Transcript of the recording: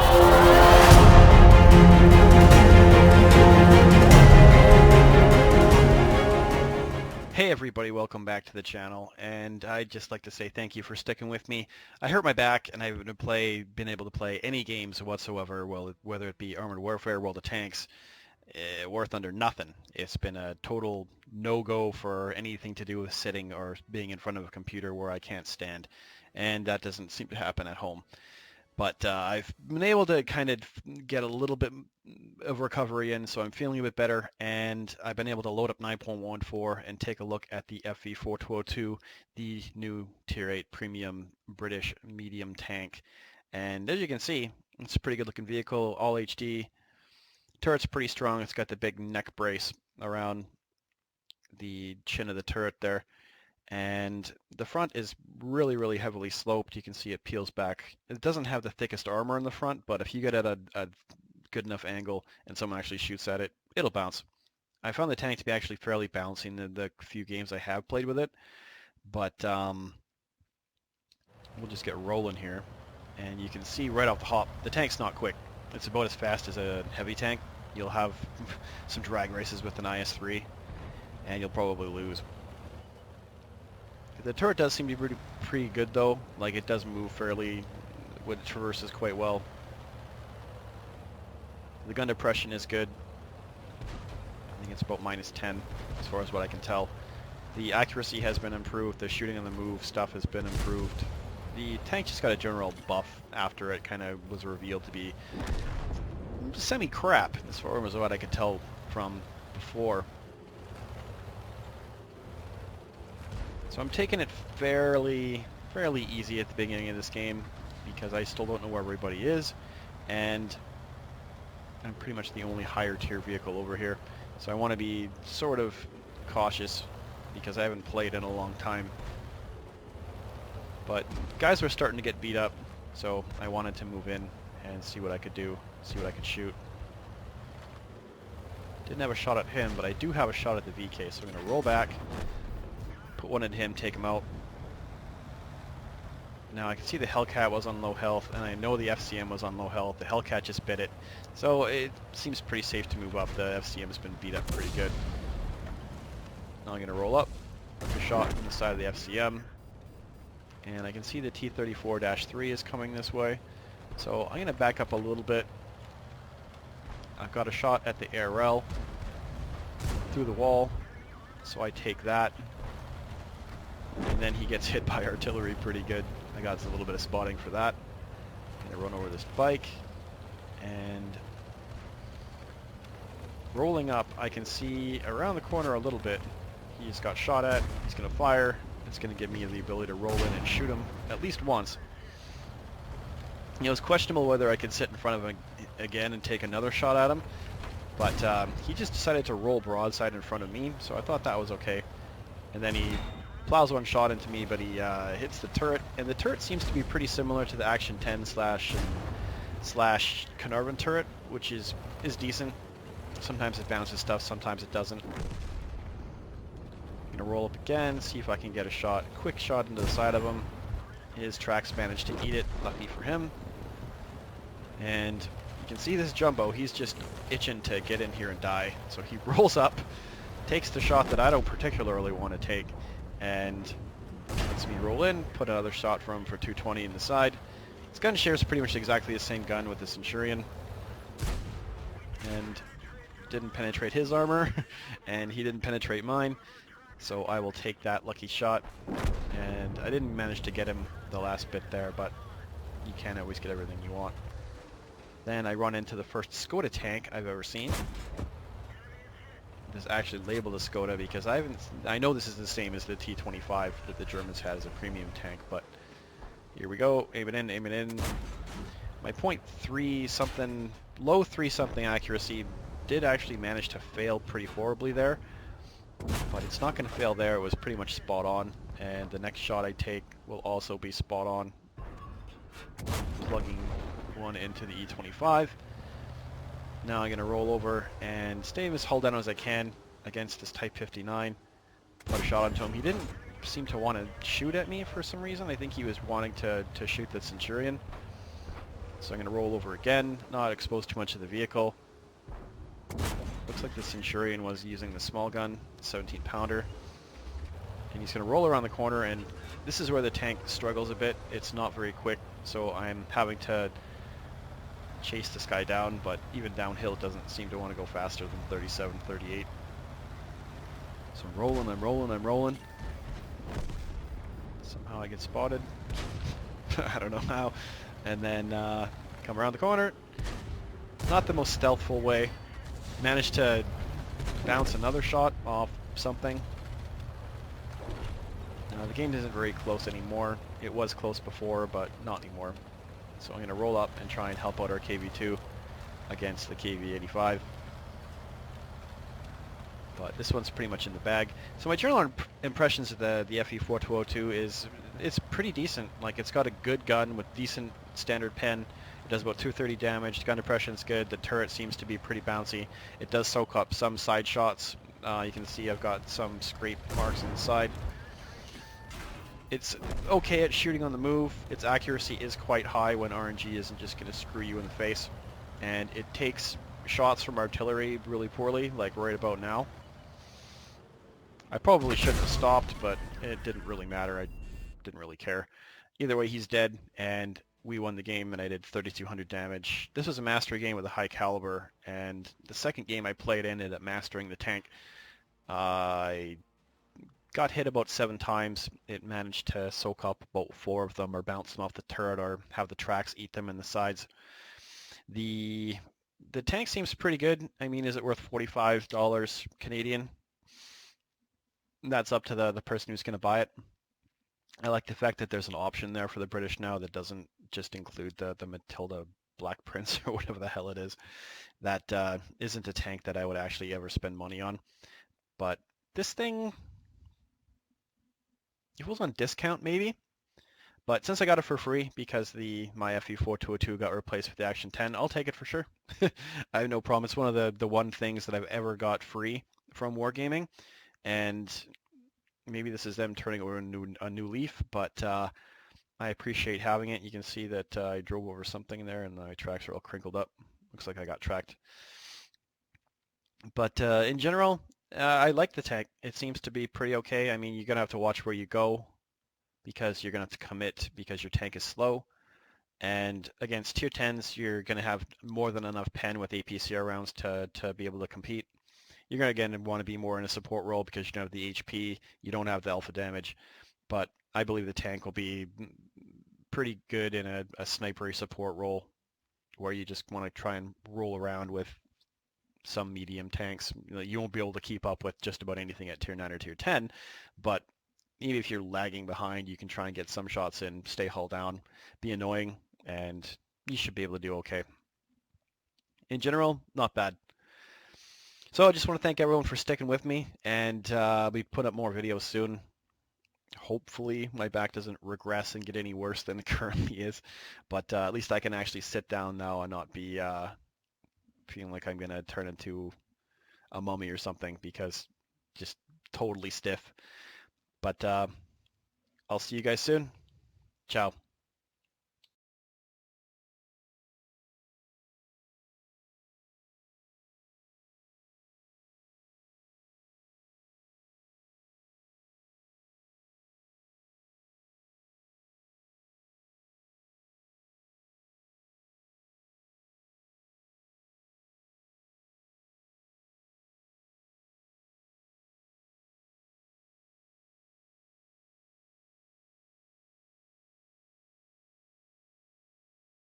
Hey everybody, welcome back to the channel, and I'd just like to say thank you for sticking with me. I hurt my back and I haven't been able to play any games whatsoever, well, whether it be Armored Warfare, World of Tanks, War Thunder, nothing. It's been a total no-go for anything to do with sitting or being in front of a computer where I can't stand, and that doesn't seem to happen at home. But I've been able to kind of get a little bit of recovery in, so I'm feeling a bit better, and I've been able to load up 9.14 and take a look at the Fv-4202, the new Tier 8 premium British medium tank. And as you can see, it's a pretty good looking vehicle, all HD. Turret's pretty strong. It's got the big neck brace around the chin of the turret there. And the front is really, really heavily sloped. You can see it peels back. It doesn't have the thickest armor in the front, but if you get at a good enough angle and someone actually shoots at it, it'll bounce. I found the tank to be actually fairly bouncing in the few games I have played with it, but we'll just get rolling here. And you can see right off the hop, the tank's not quick. It's about as fast as a heavy tank. You'll have some drag races with an IS-3, and you'll probably lose. The turret does seem to be pretty good though, like it does move fairly, it traverses quite well. The gun depression is good. I think it's about -10 as far as what I can tell. The accuracy has been improved, the shooting on the move stuff has been improved. The tank just got a general buff after it kind of was revealed to be semi-crap as far as what I could tell from before. So I'm taking it fairly easy at the beginning of this game because I still don't know where everybody is, and I'm pretty much the only higher tier vehicle over here. So I want to be sort of cautious because I haven't played in a long time. But guys were starting to get beat up, so I wanted to move in and see what I could do, see what I could shoot. Didn't have a shot at him, but I do have a shot at the VK, so I'm going to roll back. Put one at him, take him out. Now I can see the Hellcat was on low health, and I know the FCM was on low health. The Hellcat just bit it. So it seems pretty safe to move up. The FCM has been beat up pretty good. Now I'm going to roll up, put a shot from the side of the FCM. And I can see the T-34-3 is coming this way. So I'm going to back up a little bit. I've got a shot at the ARL through the wall, so I take that. And then he gets hit by artillery pretty good. I got a little bit of spotting for that. I'm gonna run over this bike, and rolling up, I can see around the corner a little bit. He just got shot at. He's gonna fire. It's gonna give me the ability to roll in and shoot him at least once. You know, it's questionable whether I could sit in front of him again and take another shot at him, but he just decided to roll broadside in front of me, so I thought that was okay. And then he plows one shot into me, but he hits the turret, and the turret seems to be pretty similar to the Action 10 slash Carnarvon turret, which is decent. Sometimes it bounces stuff, sometimes it doesn't. I'm gonna roll up again, see if I can get a shot, quick shot into the side of him. His tracks managed to eat it, lucky for him. And you can see this Jumbo, he's just itching to get in here and die. So he rolls up, takes the shot that I don't particularly want to take, and lets me roll in, put another shot for him for 220 in the side. His gun shares pretty much exactly the same gun with the Centurion, and didn't penetrate his armor, and he didn't penetrate mine, so I will take that lucky shot. And I didn't manage to get him the last bit there, but you can't always get everything you want. Then I run into the first Skoda tank I've ever seen. This is actually labeled as Skoda because I know this is the same as the T-25 that the Germans had as a premium tank, but here we go, aim it in, aim it in. My .3 something, low 3 something accuracy did actually manage to fail pretty horribly there, but it's not going to fail there. It was pretty much spot on, and the next shot I take will also be spot on, plugging one into the E-25. Now I'm going to roll over and stay as hull down as I can against this Type 59. Put a shot onto him. He didn't seem to want to shoot at me for some reason. I think he was wanting to shoot the Centurion. So I'm going to roll over again, not expose too much of the vehicle. Looks like the Centurion was using the small gun, 17 pounder. And he's going to roll around the corner, and this is where the tank struggles a bit. It's not very quick, so I'm having to chase this guy down, but even downhill it doesn't seem to want to go faster than 37, 38. So I'm rolling. Somehow I get spotted. I don't know how. And then come around the corner. Not the most stealthful way. Managed to bounce another shot off something. The game isn't very close anymore. It was close before, but not anymore. So I'm going to roll up and try and help out our KV-2 against the KV-85. But this one's pretty much in the bag. So my general impressions of the Fv-4202 is it's pretty decent. Like, it's got a good gun with decent standard pen. It does about 230 damage. The gun depression's good. The turret seems to be pretty bouncy. It does soak up some side shots. You can see I've got some scrape marks on the side. It's okay at shooting on the move. Its accuracy is quite high when RNG isn't just going to screw you in the face. And it takes shots from artillery really poorly, like right about now. I probably shouldn't have stopped, but it didn't really matter. I didn't really care. Either way, he's dead, and we won the game, and I did 3,200 damage. This was a mastery game with a high caliber, and the second game I played ended up mastering the tank. I got hit about 7 times. It managed to soak up about 4 of them, or bounce them off the turret, or have the tracks eat them in the sides. The tank seems pretty good. I mean, is it worth $45 Canadian? That's up to the person who's going to buy it. I like the fact that there's an option there for the British now that doesn't just include the Matilda Black Prince or whatever the hell it is. That isn't a tank that I would actually ever spend money on. But this thing, it was on discount maybe. But since I got it for free because my Fv-4202 got replaced with the Action 10, I'll take it for sure. I have no problem. It's one of the one things that I've ever got free from Wargaming. And maybe this is them turning over a new leaf, but I appreciate having it. You can see that I drove over something there and my tracks are all crinkled up. Looks like I got tracked. But in general, I like the tank. It seems to be pretty okay. I mean, you're going to have to watch where you go because you're going to have to commit because your tank is slow. And against tier 10s, you're going to have more than enough pen with APCR rounds to be able to compete. You're going to, again, want to be more in a support role because you don't have the HP, you don't have the alpha damage. But I believe the tank will be pretty good in a snipery support role where you just want to try and roll around with some medium tanks. You won't be able to keep up with just about anything at tier 9 or tier 10, but even if you're lagging behind, you can try and get some shots in, stay hull down, be annoying, and you should be able to do okay. In general, not bad. So I just want to thank everyone for sticking with me, and we put up more videos soon. Hopefully my back doesn't regress and get any worse than it currently is, but at least I can actually sit down now and not be feeling like I'm going to turn into a mummy or something because just totally stiff. But I'll see you guys soon. Ciao.